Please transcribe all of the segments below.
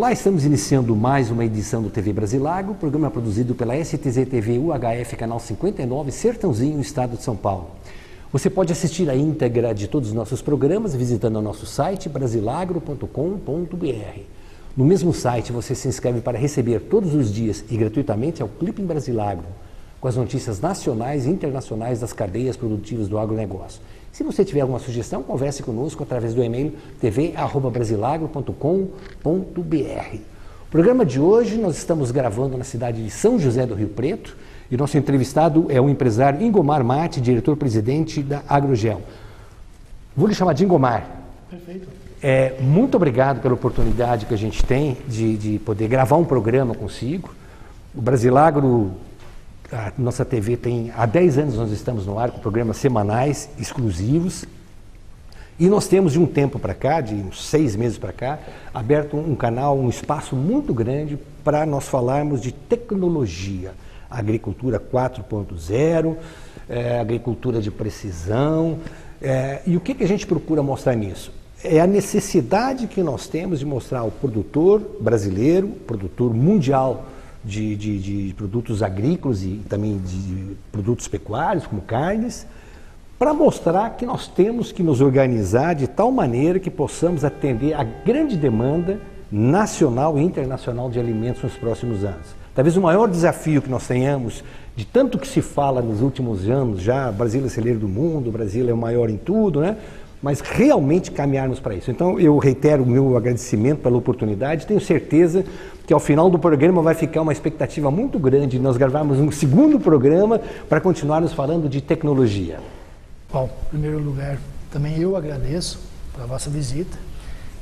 Olá, estamos iniciando mais uma edição do TV Brasilagro, programa produzido pela STZ TV UHF, canal 59, Sertãozinho, estado de São Paulo. Você pode assistir a íntegra de todos os nossos programas visitando o nosso site brasilagro.com.br. No mesmo site você se inscreve para receber todos os dias e gratuitamente ao Clipe em Brasilagro, com as notícias nacionais e internacionais das cadeias produtivas do agronegócio. Se você tiver alguma sugestão, converse conosco através do e-mail tv@brasilagro.com.br. O programa de hoje nós estamos gravando na cidade de São José do Rio Preto e nosso entrevistado é o empresário Ingomar Mate, diretor-presidente da Agrogel. Vou lhe chamar de Ingomar. Perfeito. Muito obrigado pela oportunidade que a gente tem de poder gravar um programa consigo. O Brasilagro, a nossa TV tem, há 10 anos nós estamos no ar com programas semanais, exclusivos, e nós temos de um tempo para cá, de uns 6 meses para cá, aberto um canal, um espaço muito grande para nós falarmos de tecnologia, agricultura 4.0, agricultura de precisão, e o que a gente procura mostrar nisso? É a necessidade que nós temos de mostrar ao produtor brasileiro, produtor mundial, de produtos agrícolas e também de produtos pecuários, como carnes, para mostrar que nós temos que nos organizar de tal maneira que possamos atender a grande demanda nacional e internacional de alimentos nos próximos anos. Talvez o maior desafio que nós tenhamos, de tanto que se fala nos últimos anos, já o Brasil é celeiro do mundo, o Brasil é o maior em tudo, né? Mas realmente caminharmos para isso. Então eu reitero o meu agradecimento pela oportunidade, tenho certeza que ao final do programa vai ficar uma expectativa muito grande de nós gravarmos um segundo programa para continuarmos falando de tecnologia. Bom, em primeiro lugar, também eu agradeço pela vossa visita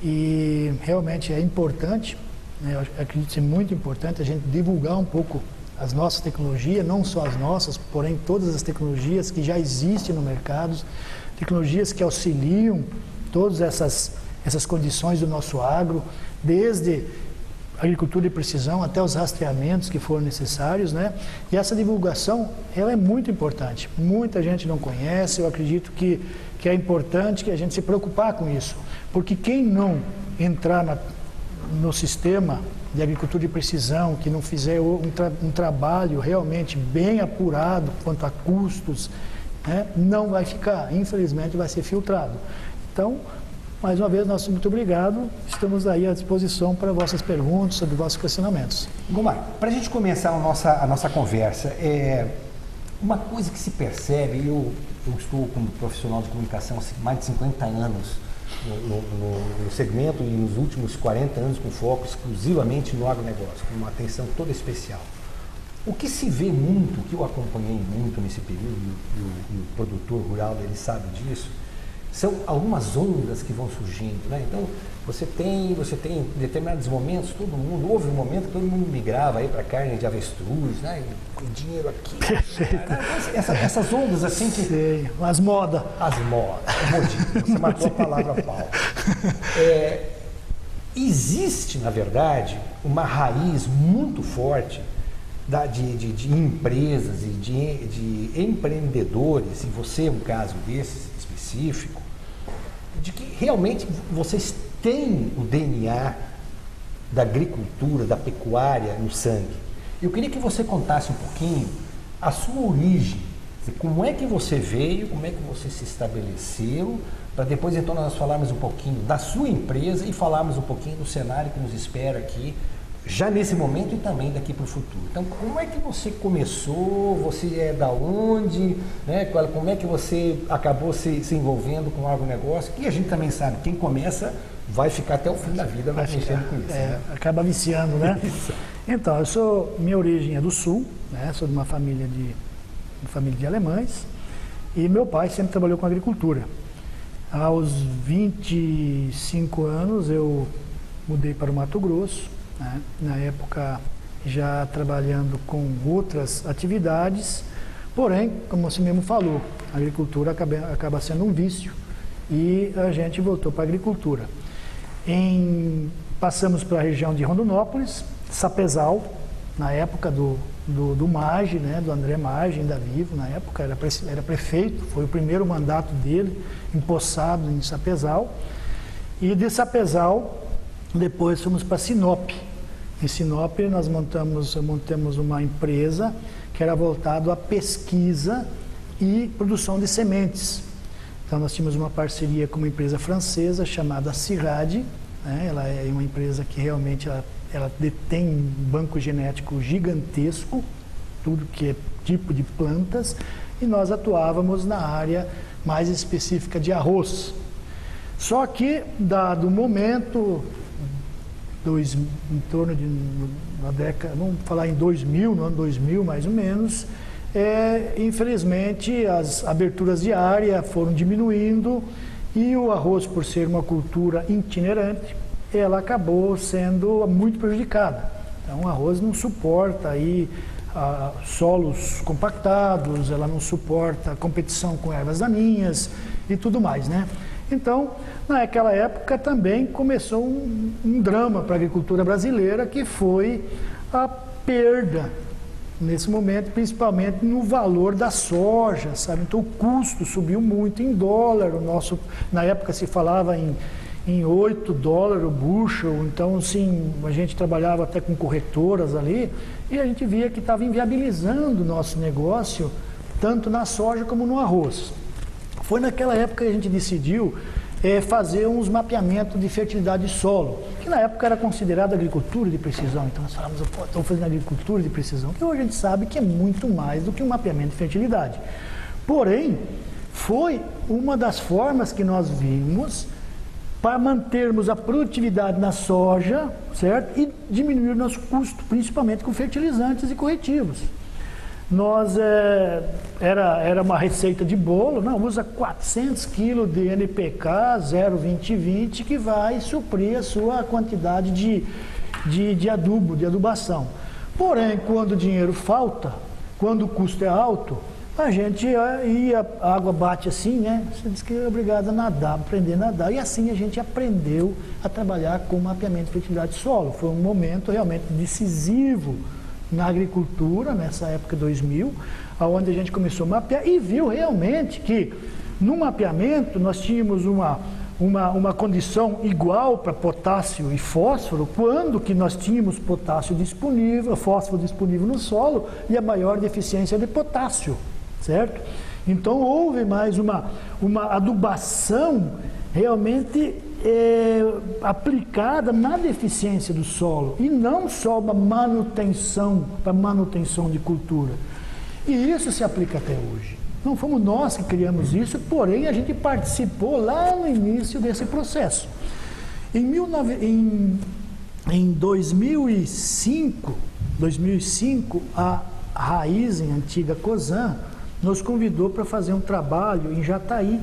e realmente é importante, né, eu acredito ser muito importante a gente divulgar um pouco as nossas tecnologias, não só as nossas, porém todas as tecnologias que já existem no mercado, tecnologias que auxiliam todas essas condições do nosso agro, desde agricultura de precisão até os rastreamentos que forem necessários, né? E essa divulgação, ela é muito importante. Muita gente não conhece, eu acredito que é importante que a gente se preocupar com isso, porque quem não entrar no sistema de agricultura de precisão, que não fizer um trabalho realmente bem apurado quanto a custos, né, não vai ficar, infelizmente vai ser filtrado. Então, mais uma vez, nosso muito obrigado, estamos aí à disposição para vossas perguntas, sobre vossos questionamentos. Gomar, para a gente começar a nossa conversa, uma coisa que se percebe, eu estou como profissional de comunicação há mais de 50 anos no segmento e nos últimos 40 anos com foco exclusivamente no agronegócio, com uma atenção toda especial. O que se vê muito, que eu acompanhei muito nesse período, e o produtor rural ele sabe disso, são algumas ondas que vão surgindo, né? Então, você tem em determinados momentos, houve um momento que todo mundo migrava aí para carne de avestruz, né? Com dinheiro aqui. Essas ondas assim que... Sei, as modas. As modas, o modismo, você matou a palavra pau. Existe, na verdade, uma raiz muito forte de empresas e de empreendedores, e você é um caso desse específico, de que realmente vocês têm o DNA da agricultura, da pecuária no sangue. Eu queria que você contasse um pouquinho a sua origem, como é que você veio, como é que você se estabeleceu, para depois então nós falarmos um pouquinho da sua empresa e falarmos um pouquinho do cenário que nos espera aqui, já nesse momento e também daqui para o futuro. Então, como é que você começou? Você é da onde? Né? Como é que você acabou se envolvendo com o agronegócio? E a gente também sabe, quem começa vai ficar até o fim da vida mexendo com isso. Né? Acaba viciando, né? Então, minha origem é do Sul, né? Sou de uma família de alemães e meu pai sempre trabalhou com agricultura. Aos 25 anos eu mudei para o Mato Grosso, né? Na época já trabalhando com outras atividades, porém, como você mesmo falou, a agricultura acaba sendo um vício e a gente voltou para a agricultura. Passamos para a região de Rondonópolis, Sapezal, na época do Maggi, né? Do André Maggi, ainda vivo, na época era prefeito, foi o primeiro mandato dele, empossado em Sapezal, e de Sapezal Depois fomos para Sinop. Em Sinop nós montamos uma empresa que era voltada à pesquisa e produção de sementes. Então nós tínhamos uma parceria com uma empresa francesa chamada CIRAD, né? Ela é uma empresa que realmente ela detém um banco genético gigantesco, tudo que é tipo de plantas, e nós atuávamos na área mais específica de arroz. Só que, dado o momento, em torno de uma década, vamos falar em 2000, no ano 2000 mais ou menos, infelizmente as aberturas de área foram diminuindo e o arroz, por ser uma cultura itinerante, ela acabou sendo muito prejudicada. Então o arroz não suporta aí solos compactados, ela não suporta competição com ervas daninhas e tudo mais, né? Então, naquela época também começou um drama para a agricultura brasileira, que foi a perda, nesse momento, principalmente no valor da soja, sabe? Então o custo subiu muito em dólar, na época se falava em $8 o bushel, então assim, a gente trabalhava até com corretoras ali, e a gente via que estava inviabilizando o nosso negócio, tanto na soja como no arroz. Foi naquela época que a gente decidiu fazer uns mapeamentos de fertilidade de solo, que na época era considerada agricultura de precisão. Então nós falamos, estamos fazendo agricultura de precisão, que hoje a gente sabe que é muito mais do que um mapeamento de fertilidade. Porém, foi uma das formas que nós vimos para mantermos a produtividade na soja, certo? E diminuir o nosso custo, principalmente com fertilizantes e corretivos. Era uma receita de bolo, usa 400 kg de NPK 0,20,20 que vai suprir a sua quantidade de adubo, de adubação. Porém, quando o dinheiro falta, quando o custo é alto, a gente a água bate assim, né? Você diz que é obrigado a nadar, aprender a nadar. E assim a gente aprendeu a trabalhar com mapeamento de fertilidade de solo. Foi um momento realmente decisivo na agricultura, nessa época 2000, onde a gente começou a mapear e viu realmente que no mapeamento nós tínhamos uma condição igual para potássio e fósforo, quando que nós tínhamos potássio disponível, fósforo disponível no solo e a maior deficiência de potássio, certo? Então houve mais uma adubação realmente aplicada na deficiência do solo e não só uma manutenção, para manutenção de cultura. E isso se aplica até hoje. Não fomos nós que criamos isso, porém a gente participou lá no início desse processo. Em 2005, a Raizen, antiga Cosan, nos convidou para fazer um trabalho em Jataí,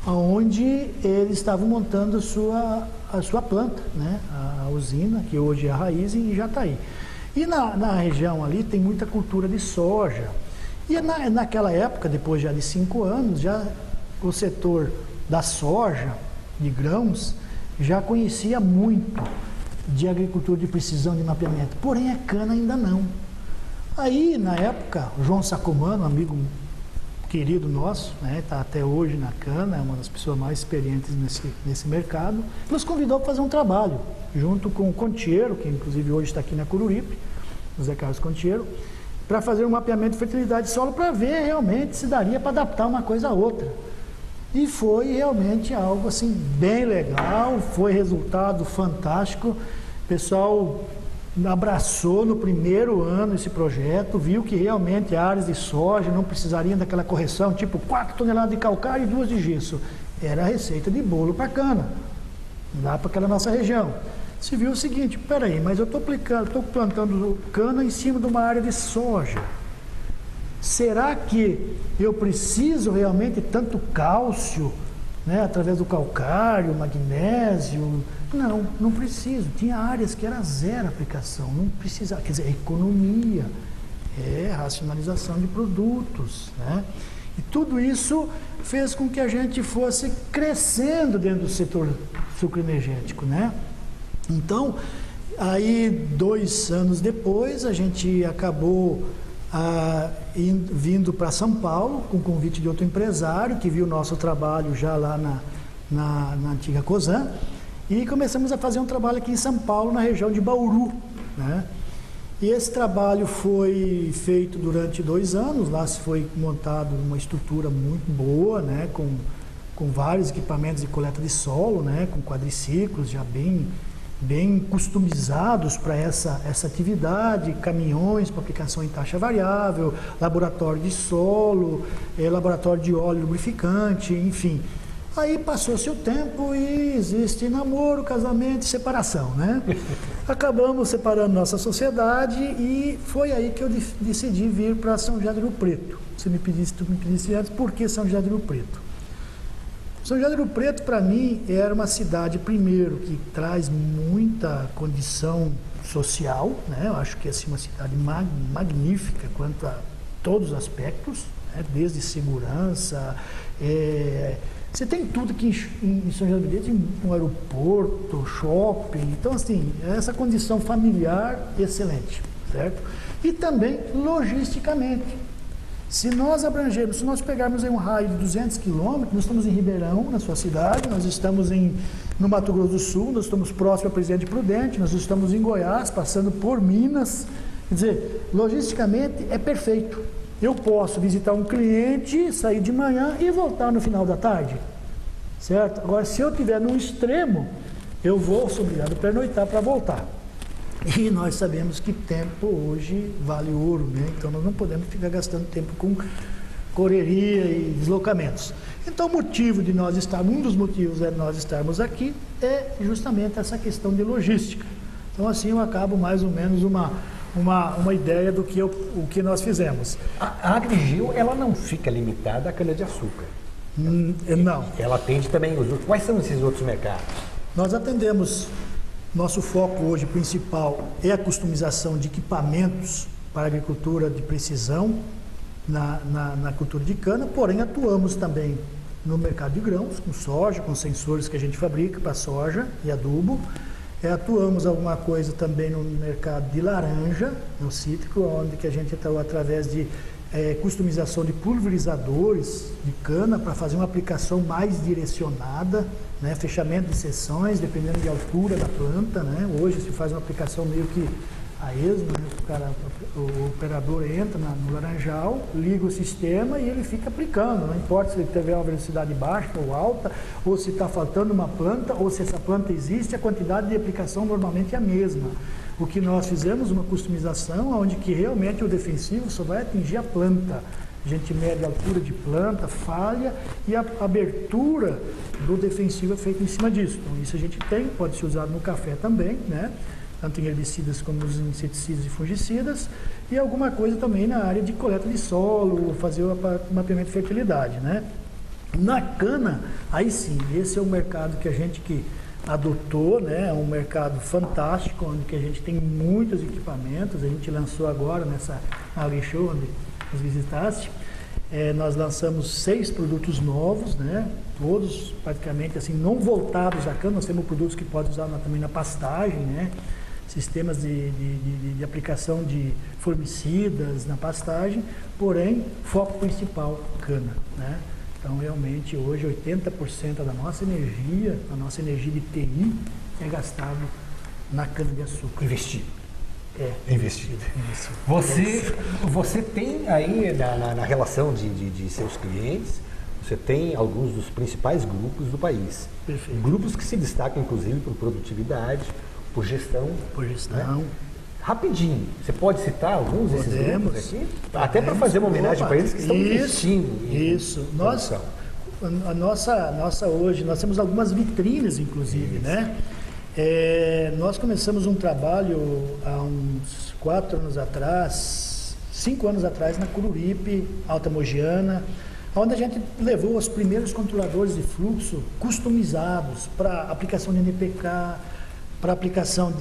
onde eles estavam montando a sua planta, né? A usina, que hoje é a Raizen, em Jataí. E na região ali tem muita cultura de soja. E naquela época, depois já de 5 anos, já o setor da soja, de grãos, já conhecia muito de agricultura de precisão de mapeamento. Porém, a cana ainda não. Aí, na época, o João Sacomano, amigo querido nosso, né, está até hoje na cana, é uma das pessoas mais experientes nesse mercado, nos convidou para fazer um trabalho, junto com o Contiero, que inclusive hoje está aqui na Coruripe, o Zé Carlos Contiero, para fazer um mapeamento de fertilidade de solo, para ver realmente se daria para adaptar uma coisa a outra. E foi realmente algo assim bem legal, foi resultado fantástico. O pessoal abraçou no primeiro ano esse projeto, viu que realmente áreas de soja não precisariam daquela correção, tipo 4 toneladas de calcário e 2 de gesso. Era a receita de bolo para cana, lá para aquela nossa região. Se viu o seguinte, peraí, mas eu estou plantando cana em cima de uma área de soja. Será que eu preciso realmente tanto cálcio, né, através do calcário, magnésio? Não preciso. Tinha áreas que era zero aplicação, não precisava. Quer dizer, economia, racionalização de produtos, né? E tudo isso fez com que a gente fosse crescendo dentro do setor sucroenergético, né? Então, aí 2 anos depois, a gente acabou vindo para São Paulo, com convite de outro empresário, que viu o nosso trabalho já lá na antiga Cosan, E começamos a fazer um trabalho aqui em São Paulo, na região de Bauru, né? E esse trabalho foi feito durante 2 anos, lá se foi montado uma estrutura muito boa, né? Com vários equipamentos de coleta de solo, né? Com quadriciclos já bem customizados para essa atividade, caminhões para aplicação em taxa variável, laboratório de solo, laboratório de óleo lubrificante, enfim. Aí passou-se o tempo e existe namoro, casamento e separação, né? Acabamos separando nossa sociedade e foi aí que eu decidi vir para São José do Rio Preto. Tu me pedisse antes, por que São José do Rio Preto? São José do Rio Preto, para mim, era uma cidade, primeiro, que traz muita condição social, né? Eu acho que é assim, uma cidade magnífica quanto a todos os aspectos, né? Desde segurança, você tem tudo aqui em São José do Rio Preto, um aeroporto, shopping, então assim, essa condição familiar excelente, certo? E também logisticamente. Se nós abrangermos, se nós pegarmos em um raio de 200 quilômetros, nós estamos em Ribeirão, na sua cidade, nós estamos no Mato Grosso do Sul, nós estamos próximo a Presidente Prudente, nós estamos em Goiás, passando por Minas, quer dizer, logisticamente é perfeito. Eu posso visitar um cliente, sair de manhã e voltar no final da tarde, certo? Agora, se eu estiver num extremo, eu sou obrigado a pernoitar para voltar. E nós sabemos que tempo hoje vale ouro, né? Então nós não podemos ficar gastando tempo com correria e deslocamentos. Então um dos motivos de nós estarmos aqui é justamente essa questão de logística. Então assim eu acabo mais ou menos uma ideia do que o que nós fizemos. A Agrigeo, ela não fica limitada à cana-de-açúcar. Não. Ela atende também os outros. Quais são esses outros mercados? Nós atendemos, nosso foco hoje principal é a customização de equipamentos para agricultura de precisão na cultura de cana, porém atuamos também no mercado de grãos, com soja, com sensores que a gente fabrica para soja e adubo. Atuamos alguma coisa também no mercado de laranja, no cítrico, onde que a gente atuou através de customização de pulverizadores de cana para fazer uma aplicação mais direcionada, né? Fechamento de seções, dependendo da altura da planta, né? Hoje se faz uma aplicação meio que a esmo, né? O operador entra no laranjal, liga o sistema e ele fica aplicando, não importa se ele tiver uma velocidade baixa ou alta, ou se está faltando uma planta, ou se essa planta existe, a quantidade de aplicação normalmente é a mesma. O que nós fizemos, uma customização, onde que realmente o defensivo só vai atingir a planta. A gente mede a altura de planta, falha, e a abertura do defensivo é feita em cima disso. Então isso a gente tem, pode ser usado no café também, né? Tanto em herbicidas como nos inseticidas e fungicidas, e alguma coisa também na área de coleta de solo, fazer o mapeamento de fertilidade, né? Na cana, aí sim, esse é o mercado que a gente adotou, né? É um mercado fantástico, onde que a gente tem muitos equipamentos. A gente lançou agora nessa AgriShow, onde nos visitaste, nós lançamos 6 produtos novos, né? Todos praticamente assim, não voltados à cana. Nós temos produtos que podem usar também na pastagem, né? Sistemas de aplicação de formicidas na pastagem, porém, foco principal, cana, né? Então, realmente, hoje, 80% da nossa energia, a nossa energia de TI, é gastado na cana-de-açúcar. Investido. Investido. Você tem aí, na relação de seus clientes, você tem alguns dos principais grupos do país. Perfeito. Grupos que se destacam, inclusive, por produtividade, por gestão. Né? Rapidinho, você pode citar alguns desses grupos aqui? Até para Podemos. fazer uma homenagem para eles que estão investindo. Isso. A nossa hoje, nós temos algumas vitrines, inclusive, né? Nós começamos um trabalho há uns 4 anos atrás, 5 anos atrás, na Cururipe, Alta Mogiana, onde a gente levou os primeiros controladores de fluxo customizados para aplicação de NPK, para aplicação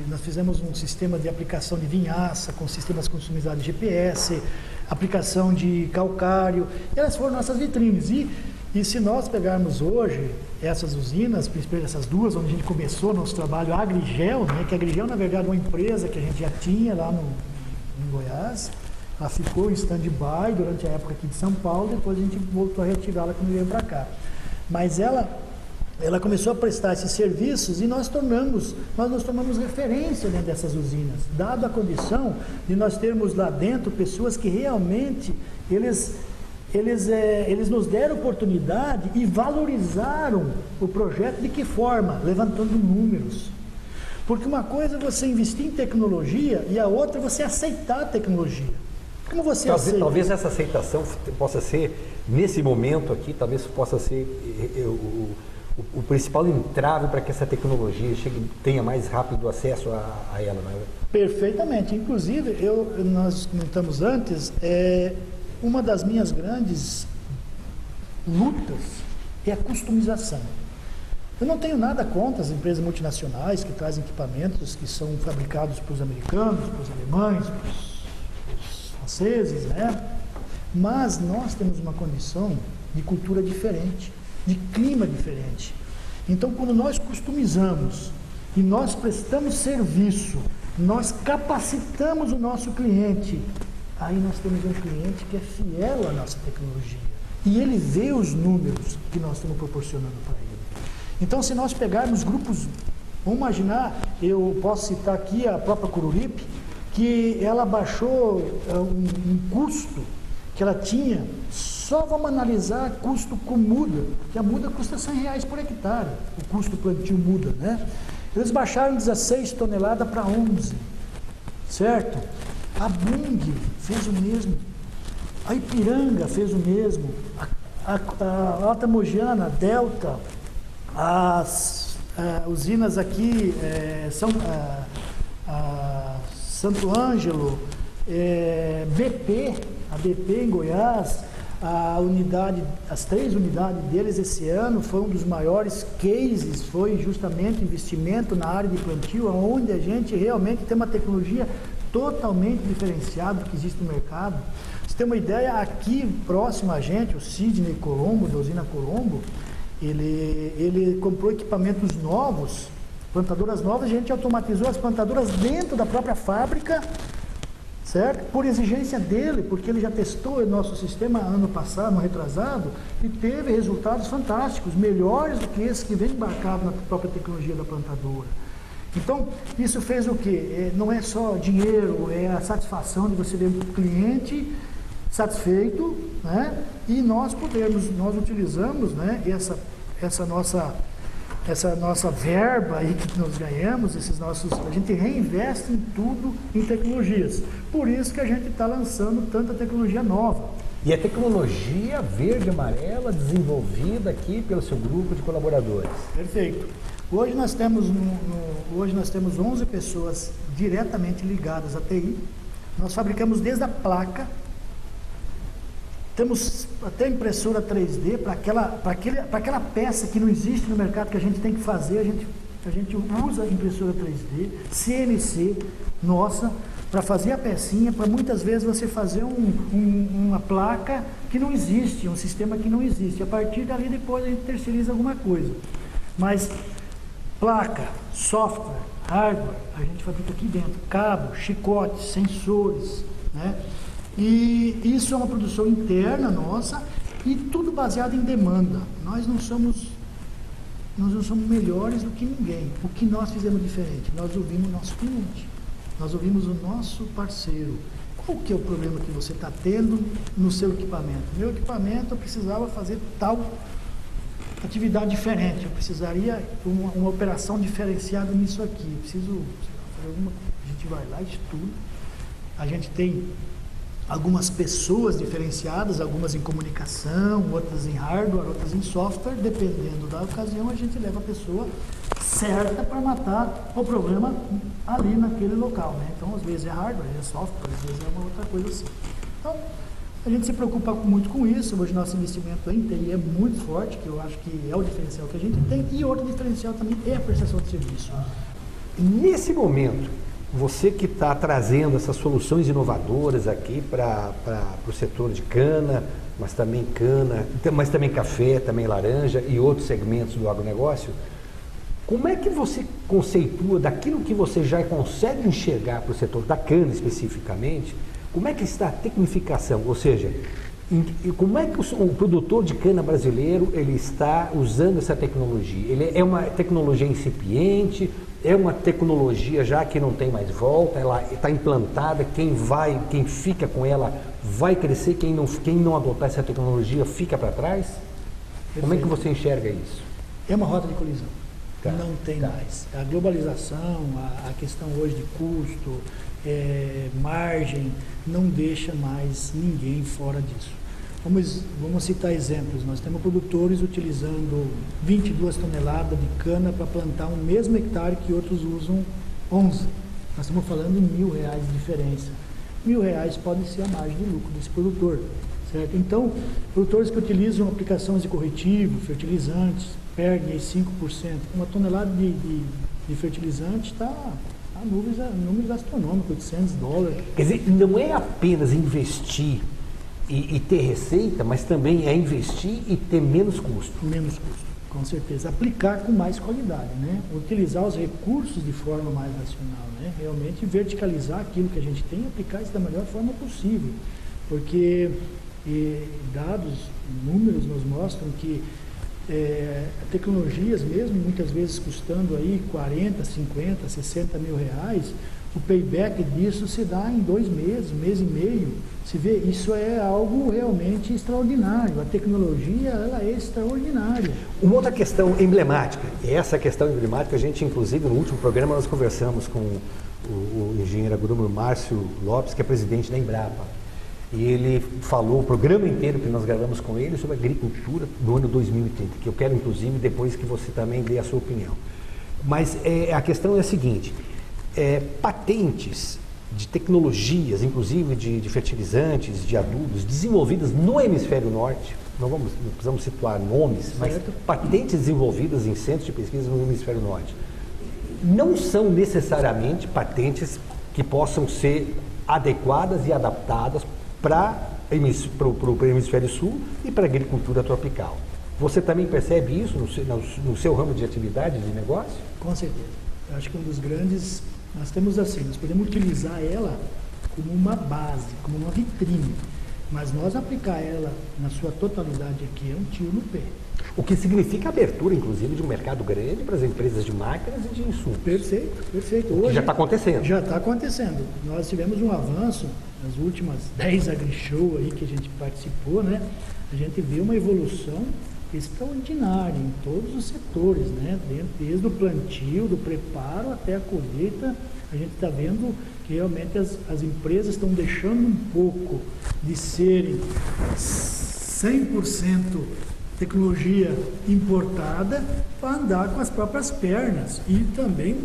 nós fizemos um sistema de aplicação de vinhaça com sistemas customizados de GPS, aplicação de calcário, e elas foram nossas vitrines. E se nós pegarmos hoje essas usinas, principalmente essas duas, onde a gente começou nosso trabalho, a Agrigeo, né, que a Agrigeo, na verdade, é uma empresa que a gente já tinha lá em Goiás, ela ficou em stand-by durante a época aqui de São Paulo, depois a gente voltou a retirá-la quando veio para cá. Mas ela ela começou a prestar esses serviços e nós nos tornamos referência dentro dessas usinas, dado a condição de nós termos lá dentro pessoas que realmente eles nos deram oportunidade e valorizaram o projeto. De que forma? Levantando números. Porque uma coisa é você investir em tecnologia e a outra é você aceitar a tecnologia. Como você aceita? Talvez essa aceitação possa ser, nesse momento aqui, talvez possa ser o principal entrave para que essa tecnologia tenha mais rápido acesso a ela, não é? Perfeitamente. Inclusive, nós comentamos antes, uma das minhas grandes lutas é a customização. Eu não tenho nada contra as empresas multinacionais que trazem equipamentos que são fabricados para os americanos, para os alemães, para os franceses, né? Mas nós temos uma condição de cultura diferente, de clima diferente. Então, quando nós customizamos e nós prestamos serviço, nós capacitamos o nosso cliente, aí nós temos um cliente que é fiel à nossa tecnologia. E ele vê os números que nós estamos proporcionando para ele. Então, se nós pegarmos grupos, vamos imaginar, eu posso citar aqui a própria Coruripe, que ela baixou um custo que ela tinha, só vamos analisar custo com muda, que a muda custa R$100 por hectare, o custo plantio muda, né? Eles baixaram 16 toneladas para 11, certo? A Bung fez o mesmo, a Ipiranga fez o mesmo, a Alta Mogiana, a Delta, as usinas aqui, Santo Ângelo, BP, a BP em Goiás, as 3 unidades deles esse ano foi um dos maiores cases, foi justamente investimento na área de plantio, onde a gente realmente tem uma tecnologia totalmente diferenciada do que existe no mercado. Você tem uma ideia, aqui próximo a gente, o Sidney Colombo, da usina Colombo, ele comprou equipamentos novos, plantadoras novas, a gente automatizou as plantadoras dentro da própria fábrica, certo? Por exigência dele, porque ele já testou o nosso sistema ano passado, ano retrasado, e teve resultados fantásticos, melhores do que esses que vem embarcado na própria tecnologia da plantadora. Então, isso fez o quê? Não é só dinheiro, é a satisfação de você ver o cliente satisfeito, né? E nós utilizamos, né, essa nossa verba aí que nós ganhamos, a gente reinveste em tudo em tecnologias. Por isso que a gente está lançando tanta tecnologia nova. E a tecnologia verde e amarela desenvolvida aqui pelo seu grupo de colaboradores. Perfeito. Hoje nós temos 11 pessoas diretamente ligadas à TI. Nós fabricamos desde a placa, temos até impressora 3D para aquela peça que não existe no mercado que a gente tem que fazer, a gente usa impressora 3D, CNC, nossa, para fazer a pecinha, para muitas vezes você fazer uma placa que não existe, um sistema que não existe. A partir dali depois a gente terceiriza alguma coisa. Mas placa, software, hardware, a gente fabrica aqui dentro, cabo, chicotes, sensores, né? E isso é uma produção interna nossa e tudo baseado em demanda. Nós não somos melhores do que ninguém. O que nós fizemos diferente? Nós ouvimos o nosso cliente, nós ouvimos o nosso parceiro. Qual que é o problema que você está tendo no seu equipamento? Meu equipamento, eu precisava fazer tal atividade diferente, eu precisaria uma operação diferenciada nisso aqui. Eu preciso fazer alguma coisa. A gente vai lá, estuda. A gente tem algumas pessoas diferenciadas, algumas em comunicação, outras em hardware, outras em software, dependendo da ocasião, a gente leva a pessoa certa para matar o problema ali naquele local, né? Então, às vezes é hardware, às vezes é software, às vezes é uma outra coisa assim. Então, a gente se preocupa muito com isso. Hoje nosso investimento em TI é muito forte, que eu acho que é o diferencial que a gente tem, e outro diferencial também é a prestação de serviço. Nesse momento, você que está trazendo essas soluções inovadoras aqui para o setor de cana, mas também café, também laranja e outros segmentos do agronegócio, como é que você conceitua daquilo que você já consegue enxergar para o setor da cana especificamente, como é que está a tecnificação? Ou seja, E como é que o produtor de cana brasileiro ele está usando essa tecnologia? Ele é uma tecnologia incipiente? É uma tecnologia já que não tem mais volta? Ela está implantada? Quem fica com ela vai crescer? Quem não adotar essa tecnologia fica para trás? Perfeito. Como é que você enxerga isso? É uma rota de colisão. Tá, não tem mais. A globalização, a questão hoje de custo, margem, não deixa mais ninguém fora disso. Vamos citar exemplos. Nós temos produtores utilizando 22 toneladas de cana para plantar um mesmo hectare que outros usam 11. Nós estamos falando em R$1.000 de diferença. R$1.000 pode ser a margem de lucro desse produtor. Certo? Então, produtores que utilizam aplicações de corretivo, fertilizantes, perdem aí 5%. Uma tonelada de fertilizante está a números astronômicos, $800. Quer dizer, não é apenas investir e ter receita, mas também é investir e ter menos custo. Menos custo, com certeza. Aplicar com mais qualidade, né? Utilizar os recursos de forma mais racional, né? Realmente verticalizar aquilo que a gente tem e aplicar isso da melhor forma possível. Porque dados, números nos mostram que tecnologias mesmo, muitas vezes custando aí 40, 50, 60 mil reais, o payback disso se dá em 2 meses, 1 mês e meio. Se vê, isso é algo realmente extraordinário. A tecnologia, ela é extraordinária. Uma outra questão emblemática, e essa questão emblemática, a gente, inclusive, no último programa, nós conversamos com o engenheiro agrônomo Márcio Lopes, que é presidente da Embrapa. E ele falou o programa inteiro que nós gravamos com ele sobre agricultura do ano 2030, que eu quero, inclusive, depois que você também dê a sua opinião. Mas a questão é a seguinte, patentes de tecnologias, inclusive de fertilizantes, de adubos, desenvolvidas no hemisfério norte, não precisamos situar nomes, mas patentes desenvolvidas em centros de pesquisa no hemisfério norte, não são necessariamente patentes que possam ser adequadas e adaptadas para o hemisfério sul e para a agricultura tropical. Você também percebe isso no seu ramo de atividade, de negócio? Com certeza. Eu acho que um dos grandes, nós temos assim, nós podemos utilizar ela como uma base, como uma vitrine, mas nós aplicar ela na sua totalidade aqui é um tiro no pé. O que significa a abertura, inclusive, de um mercado grande para as empresas de máquinas e de insumos. Perfeito, perfeito. Hoje, já está acontecendo. Já está acontecendo. Nós tivemos um avanço nas últimas 10 AgriShow aí que a gente participou, né? A gente vê uma evolução extraordinária em todos os setores, né? Desde o plantio, do preparo até a colheita, a gente está vendo que realmente as empresas estão deixando um pouco de serem 100% tecnologia importada para andar com as próprias pernas e também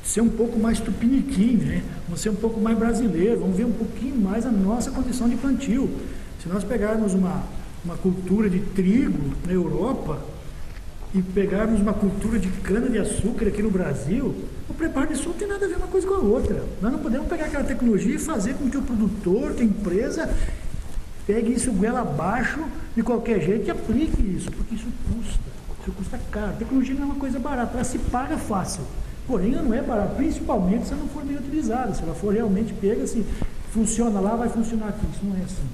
ser um pouco mais tupiniquim, né? Vamos ser um pouco mais brasileiro, vamos ver um pouquinho mais a nossa condição de plantio. Se nós pegarmos uma cultura de trigo na Europa e pegarmos uma cultura de cana-de-açúcar aqui no Brasil, o preparo de solo não tem nada a ver uma coisa com a outra. Nós não podemos pegar aquela tecnologia e fazer com que o produtor, que a empresa, pegue isso goela abaixo de qualquer jeito e aplique isso, porque isso custa caro. A tecnologia não é uma coisa barata, ela se paga fácil, porém ela não é barata, principalmente se ela não for bem utilizada, se ela for realmente pega, se funciona lá, vai funcionar aqui, isso não é assim.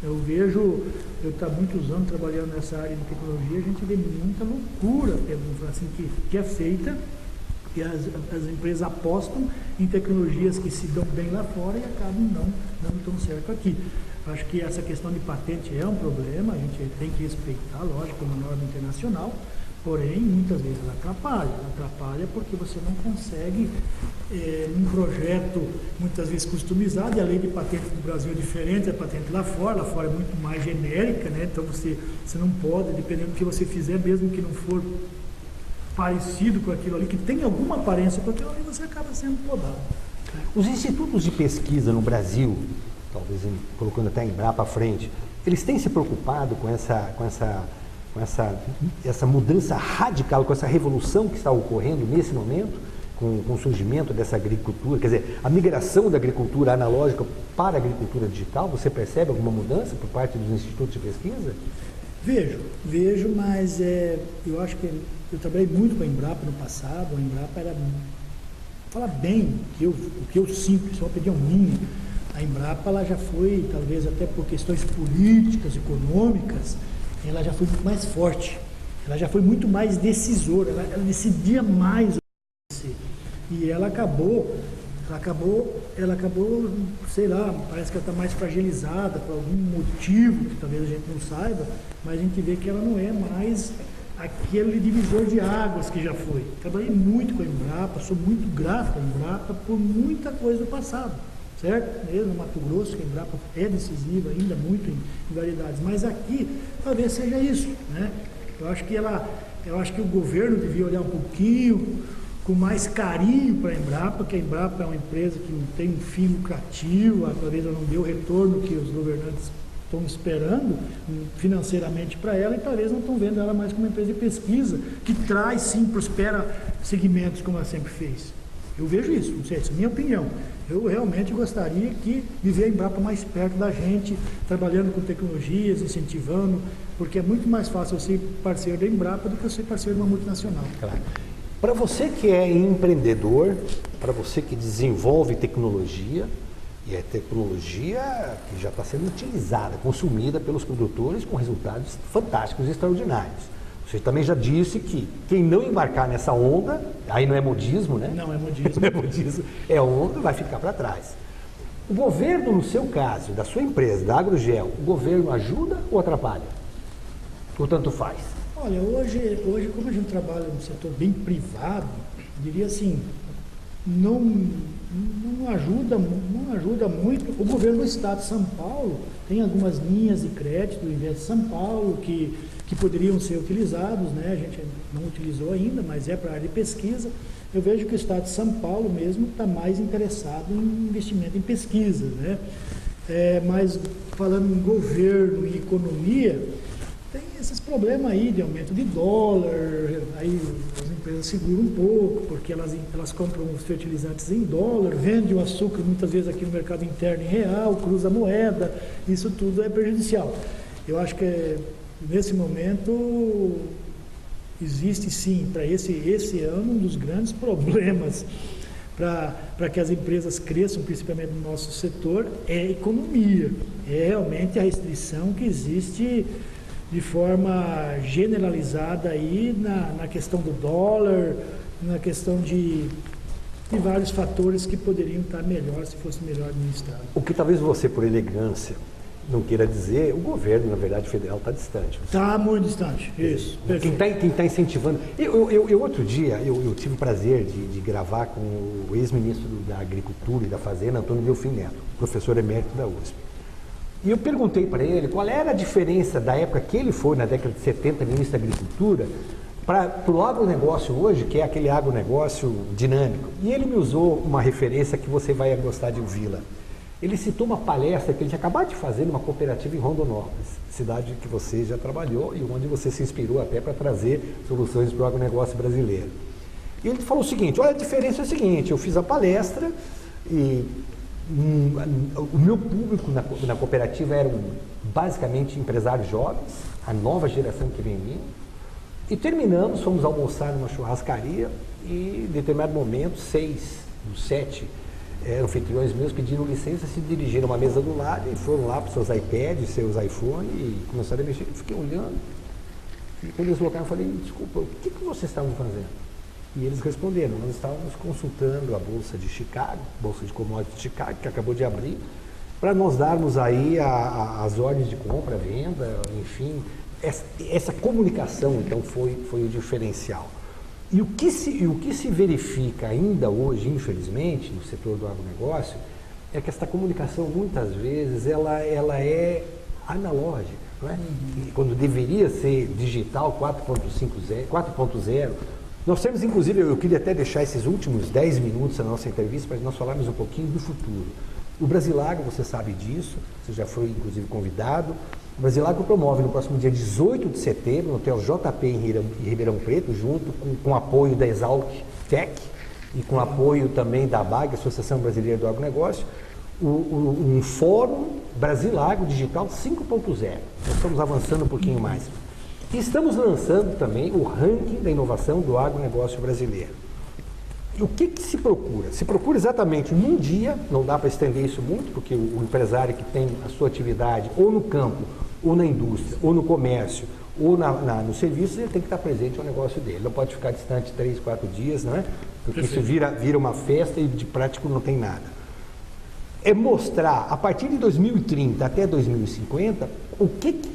Eu estou há muitos anos trabalhando nessa área de tecnologia, a gente vê muita loucura assim, que é feita, e as empresas apostam em tecnologias que se dão bem lá fora e acabam não dando tão certo aqui. Acho que essa questão de patente é um problema, a gente tem que respeitar, lógico, uma norma internacional, porém, muitas vezes ela atrapalha porque você não consegue, num projeto muitas vezes customizado, e a lei de patente do Brasil é diferente da patente lá fora é muito mais genérica, né? Então você não pode, dependendo do que você fizer, mesmo que não for parecido com aquilo ali, que tem alguma aparência com aquilo ali, você acaba sendo podado. Os institutos de pesquisa no Brasil, talvez colocando até a Embrapa à frente, eles têm se preocupado com essa mudança radical, com essa revolução que está ocorrendo nesse momento, com o surgimento dessa agricultura, quer dizer, a migração da agricultura analógica para a agricultura digital, você percebe alguma mudança por parte dos institutos de pesquisa? Vejo, mas eu acho que eu trabalhei muito com a Embrapa no passado, a Embrapa era, falar bem, o que eu sinto, isso é uma opinião minha, A Embrapa ela já foi, talvez até por questões políticas, econômicas, ela já foi muito mais forte, ela já foi muito mais decisora, ela decidia mais o que acontecer. E ela acabou, sei lá, parece que ela está mais fragilizada por algum motivo que talvez a gente não saiba, mas a gente vê que ela não é mais aquele divisor de águas que já foi. Trabalhei muito com a Embrapa, sou muito grato à Embrapa por muita coisa do passado, certo? Mesmo no Mato Grosso, que a Embrapa é decisiva ainda muito em variedades, mas aqui talvez seja isso, né? Eu acho que o governo devia olhar um pouquinho com mais carinho para a Embrapa, que a Embrapa é uma empresa que não tem um fim lucrativo, talvez ela não dê o retorno que os governantes estão esperando financeiramente para ela e talvez não estão vendo ela mais como uma empresa de pesquisa que traz, sim, prospera segmentos como ela sempre fez. Eu vejo isso, não sei, essa é a minha opinião. Eu realmente gostaria de ver a Embrapa mais perto da gente, trabalhando com tecnologias, incentivando, porque é muito mais fácil eu ser parceiro da Embrapa do que eu ser parceiro de uma multinacional. Claro. Para você que é empreendedor, para você que desenvolve tecnologia, e é tecnologia que já está sendo utilizada, consumida pelos produtores com resultados fantásticos e extraordinários. Você também já disse que quem não embarcar nessa onda, aí não é modismo, né? Não é modismo. Não é modismo, é onda, vai ficar para trás. O governo, no seu caso, da sua empresa, da Agrogel, o governo ajuda ou atrapalha? Ou tanto faz? Olha, hoje como a gente trabalha no setor bem privado, diria assim, não ajuda muito. O governo do estado de São Paulo tem algumas linhas de crédito do Invest São Paulo que poderiam ser utilizados, né? A gente não utilizou ainda, mas é para a área de pesquisa. Eu vejo que o estado de São Paulo mesmo está mais interessado em investimento em pesquisa, né? Mas falando em governo e economia, tem esses problemas aí de aumento de dólar, aí as empresas seguram um pouco, porque elas compram os fertilizantes em dólar, vendem o açúcar muitas vezes aqui no mercado interno em real, cruza a moeda, isso tudo é prejudicial. Eu acho que nesse momento existe sim, para esse ano, um dos grandes problemas para que as empresas cresçam, principalmente no nosso setor, é a economia, é realmente a restrição que existe de forma generalizada aí na questão do dólar, na questão de vários fatores que poderiam estar melhor se fosse melhor administrado. O que talvez você, por elegância, não queira dizer, o governo, na verdade, federal está distante. Está muito distante, isso. Quem está incentivando... Outro dia, eu tive o prazer de gravar com o ex-ministro da Agricultura e da Fazenda, Antônio Delfim Neto, professor emérito da USP. E eu perguntei para ele qual era a diferença da época que ele foi, na década de 70, ministro da Agricultura, para o agronegócio hoje, que é aquele agronegócio dinâmico. E ele me usou uma referência que você vai gostar de ouvi-la. Ele citou uma palestra que ele tinha acabado de fazer numa cooperativa em Rondonópolis, cidade que você já trabalhou e onde você se inspirou até para trazer soluções para o agronegócio brasileiro. E ele falou o seguinte: olha, a diferença é a seguinte, eu fiz a palestra e o meu público na cooperativa eram basicamente empresários jovens, a nova geração que vem vindo, e terminamos, fomos almoçar numa churrascaria e em determinado momento 6 dos 7 anfitriões meus pediram licença, se dirigiram a uma mesa do lado e foram lá para seus iPads, seus iPhones e começaram a mexer. Eu fiquei olhando e quando eles colocaram eu falei: desculpa, o que vocês estavam fazendo? E eles responderam: nós estávamos consultando a Bolsa de Chicago, Bolsa de Commodities de Chicago, que acabou de abrir, para nós darmos aí as ordens de compra, venda, enfim. Essa comunicação, então, foi o diferencial. E o que se verifica ainda hoje, infelizmente, no setor do agronegócio, é que essa comunicação, muitas vezes, ela é analógica, não é? E quando deveria ser digital 4.0, nós temos, inclusive, eu queria até deixar esses últimos 10 minutos da nossa entrevista para nós falarmos um pouquinho do futuro. O Brasilagro, você sabe disso, você já foi, inclusive, convidado. O Brasilagro promove no próximo dia 18 de setembro, no Hotel JP em Ribeirão Preto, junto com o apoio da Exalc Tech e com o apoio também da ABAG, Associação Brasileira do Agronegócio, um fórum Brasilagro Digital 5.0. Nós estamos avançando um pouquinho mais. E estamos lançando também o ranking da inovação do agronegócio brasileiro. o que se procura? Se procura exatamente num dia, não dá para estender isso muito, porque o empresário que tem a sua atividade ou no campo, ou na indústria, ou no comércio, ou no serviço, ele tem que estar presente no negócio dele. Não pode ficar distante 3, 4 dias, né? Porque isso vira uma festa e de prático não tem nada. É mostrar, a partir de 2030 até 2050,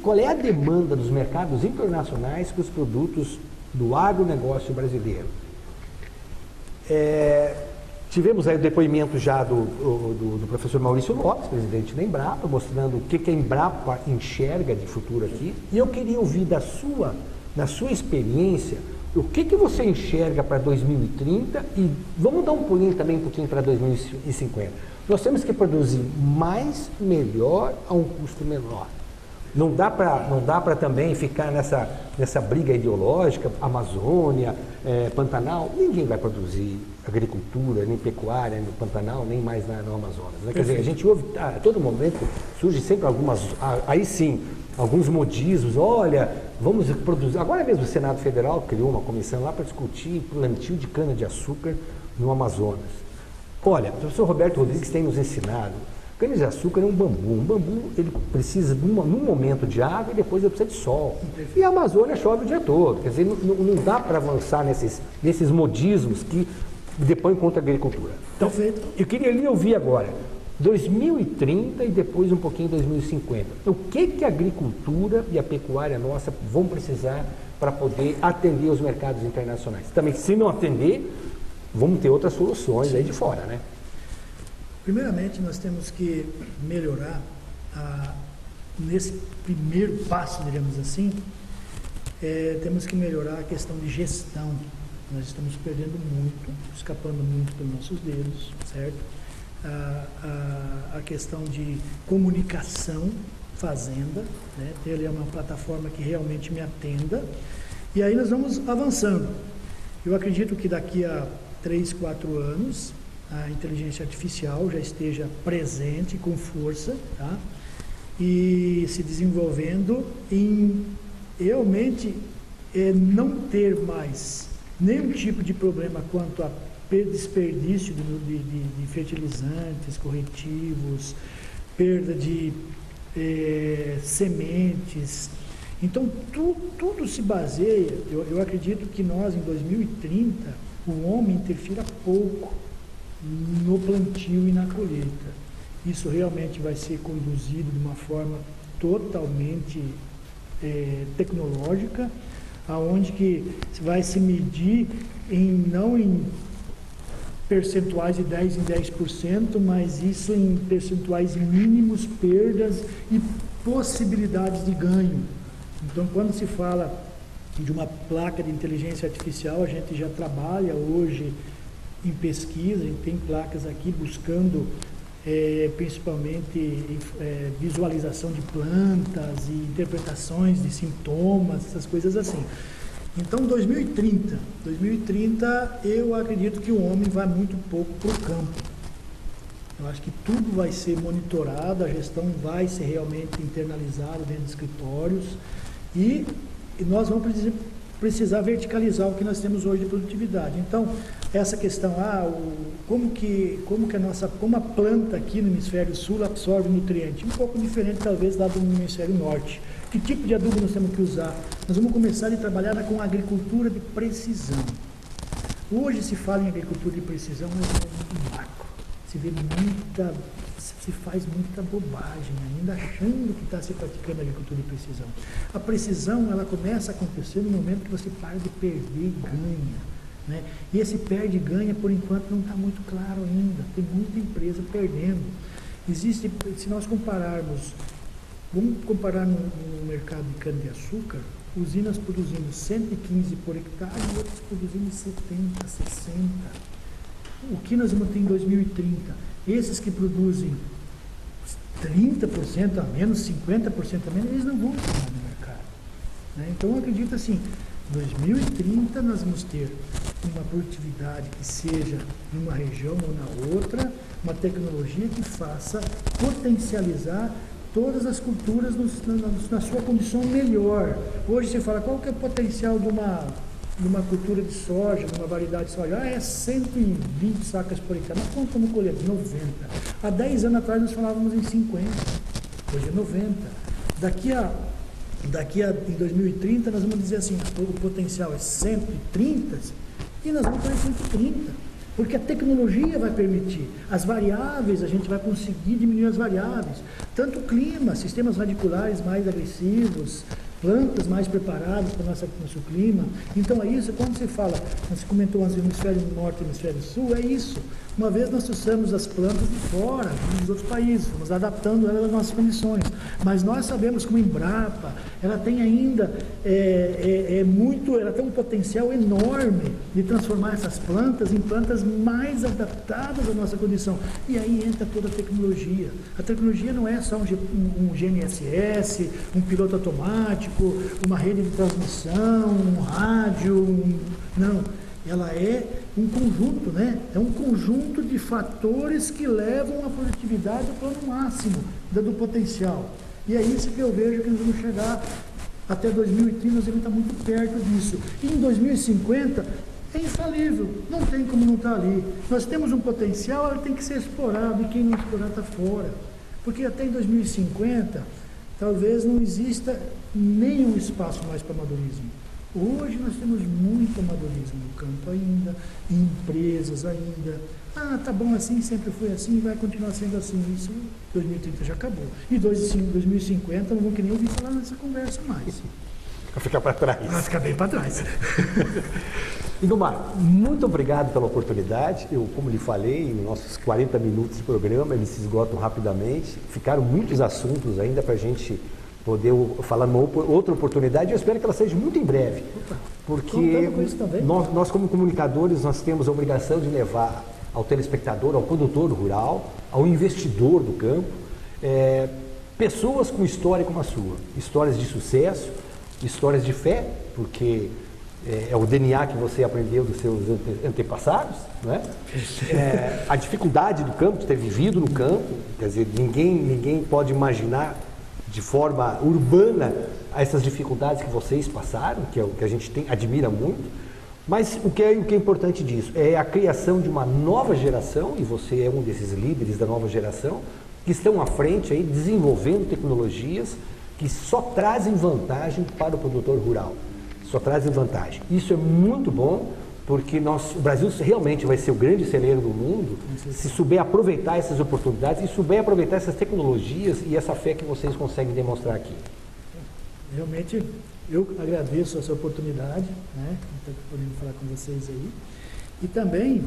qual é a demanda dos mercados internacionais para os produtos do agronegócio brasileiro. Tivemos aí o depoimento já do professor Maurício Lopes, presidente da Embrapa, mostrando o que a Embrapa enxerga de futuro aqui. E eu queria ouvir da sua experiência, o que você enxerga para 2030 e vamos dar um pulinho também um pouquinho para 2050. Nós temos que produzir mais, melhor, a um custo menor. Não dá para também ficar nessa briga ideológica, Amazônia, Pantanal. Ninguém vai produzir agricultura, nem pecuária no Pantanal, nem mais no Amazonas. Né? Quer dizer, a gente ouve, a todo momento surge sempre alguns modismos. Olha, vamos produzir. Agora mesmo o Senado Federal criou uma comissão lá para discutir plantio de cana-de-açúcar no Amazonas. Olha, o professor Roberto Rodrigues tem nos ensinado. Cana-de-açúcar é um bambu. Um bambu, ele precisa, num momento de água e depois ele precisa de sol. E a Amazônia chove o dia todo. Quer dizer, não dá para avançar nesses modismos que depõem contra a agricultura. Então, eu queria lhe ouvir agora, 2030 e depois um pouquinho 2050. O que a agricultura e a pecuária nossa vão precisar para poder atender os mercados internacionais? Também, se não atender, vamos ter outras soluções aí de fora, né? Primeiramente, nós temos que melhorar, nesse primeiro passo, digamos assim, temos que melhorar a questão de gestão. Nós estamos perdendo muito, escapando muito dos nossos dedos, certo? A questão de comunicação, fazenda, né? Ter ali uma plataforma que realmente me atenda. E aí nós vamos avançando. Eu acredito que daqui a 3, 4 anos, a inteligência artificial já esteja presente com força, tá? E se desenvolvendo em realmente não ter mais nenhum tipo de problema quanto a desperdício de fertilizantes, corretivos, perda de sementes. Então, tudo se baseia, eu acredito que nós, em 2030, o homem interfira pouco no plantio e na colheita. Isso realmente vai ser conduzido de uma forma totalmente tecnológica, aonde que vai se medir não em percentuais de 10 em 10%, mas isso em percentuais mínimos, perdas e possibilidades de ganho. Então, quando se fala de uma placa de inteligência artificial, a gente já trabalha hoje em pesquisa, a gente tem placas aqui buscando principalmente visualização de plantas e interpretações de sintomas, essas coisas assim. Então, 2030, eu acredito que o homem vai muito pouco para o campo. Eu acho que tudo vai ser monitorado, a gestão vai ser realmente internalizada dentro de escritórios e nós vamos precisar verticalizar o que nós temos hoje de produtividade. Então, essa questão, como a planta aqui no hemisfério sul absorve nutriente, um pouco diferente talvez lá do hemisfério norte. Que tipo de adubo nós temos que usar? Nós vamos começar a trabalhar com agricultura de precisão. Hoje se fala em agricultura de precisão, mas é muito macro. Se faz muita bobagem ainda achando que está se praticando agricultura de precisão. A precisão, ela começa a acontecer no momento que você para de perder e ganha, né? E esse perde e ganha, por enquanto, não está muito claro ainda. Tem muita empresa perdendo. Existe, se nós compararmos, vamos comparar no mercado de cana-de-açúcar, usinas produzindo 115 por hectare e outras produzindo 70, 60. O que nós vamos ter em 2030? Esses que produzem 30% a menos, 50% a menos, eles não vão estar no mercado, né? Então, eu acredito assim, 2030 nós vamos ter uma produtividade que seja numa região ou na outra, uma tecnologia que faça potencializar todas as culturas na sua condição melhor. Hoje você fala, qual que é o potencial de uma numa cultura de soja, numa variedade de soja, é 120 sacas por hectare. Nós quanto estamos colhendo? 90. Há 10 anos atrás nós falávamos em 50, hoje é 90. Em 2030 nós vamos dizer assim, o potencial é 130 e nós vamos colher 130. Porque a tecnologia vai permitir. As variáveis, a gente vai conseguir diminuir as variáveis. Tanto o clima, sistemas radiculares mais agressivos, plantas mais preparadas para o nosso clima. Então é isso, quando se fala, você comentou o hemisfério norte e o hemisfério sul, é isso. Uma vez nós trouxemos as plantas de fora, dos outros países, fomos adaptando elas às nossas condições. Mas nós sabemos que a Embrapa, ela tem ainda, ela tem um potencial enorme de transformar essas plantas em plantas mais adaptadas à nossa condição. E aí entra toda a tecnologia. A tecnologia não é só um GNSS, um piloto automático, uma rede de transmissão, um rádio, não. Ela é um conjunto, né? É um conjunto de fatores que levam a produtividade ao plano máximo do potencial. E é isso que eu vejo que nós vamos chegar até 2030, nós vamos estar muito perto disso. E em 2050 é infalível, não tem como não estar ali. Nós temos um potencial, ele tem que ser explorado, e quem não explorar está fora. Porque até em 2050, talvez não exista nenhum espaço mais para amadorismo. Hoje nós temos muito amadorismo no campo ainda, em empresas ainda. Ah, tá bom assim, sempre foi assim, vai continuar sendo assim. Isso 2030 já acabou. E 2050 não vou nem ouvir falar nessa conversa mais. Vai ficar para trás. Vai ficar bem para trás. Indomar, muito obrigado pela oportunidade. Eu, como lhe falei, nos nossos 40 minutos de programa, eles se esgotam rapidamente. Ficaram muitos assuntos ainda para a gente poder falar numa outra oportunidade. Eu espero que ela seja muito em breve. Porque nós como comunicadores, nós temos a obrigação de levar ao telespectador, ao produtor rural, ao investidor do campo, pessoas com história como a sua. Histórias de sucesso, histórias de fé, porque é o DNA que você aprendeu dos seus antepassados, né? A dificuldade do campo, de ter vivido no campo, quer dizer, ninguém pode imaginar de forma urbana essas dificuldades que vocês passaram, que é o que a gente admira muito, mas o que é importante disso é a criação de uma nova geração, e você é um desses líderes da nova geração, que estão à frente aí desenvolvendo tecnologias que só trazem vantagem para o produtor rural, só trazem vantagem. Isso é muito bom, porque o Brasil realmente vai ser o grande celeiro do mundo se souber aproveitar essas oportunidades e souber aproveitar essas tecnologias e essa fé que vocês conseguem demonstrar aqui. Realmente, eu agradeço essa oportunidade, né? Estou podendo falar com vocês aí. E também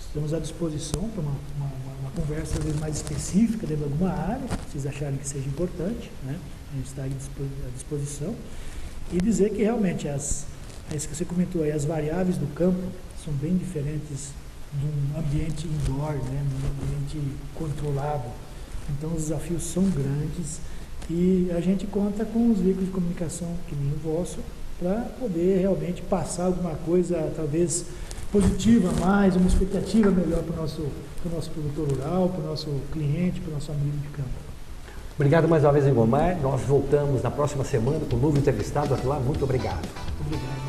estamos à disposição para uma conversa às vezes mais específica dentro de alguma área, se vocês acharem que seja importante, né? A gente está à disposição. E dizer que realmente isso que você comentou aí, as variáveis do campo são bem diferentes de um ambiente indoor, né, num ambiente controlado. Então os desafios são grandes e a gente conta com os veículos de comunicação, que nem o vosso, para poder realmente passar alguma coisa talvez positiva a mais, uma expectativa melhor para o nosso produtor rural, para o nosso cliente, para o nosso amigo de campo. Obrigado mais uma vez, Indomar. Nós voltamos na próxima semana com um novo entrevistado. Até lá, muito obrigado. Obrigado.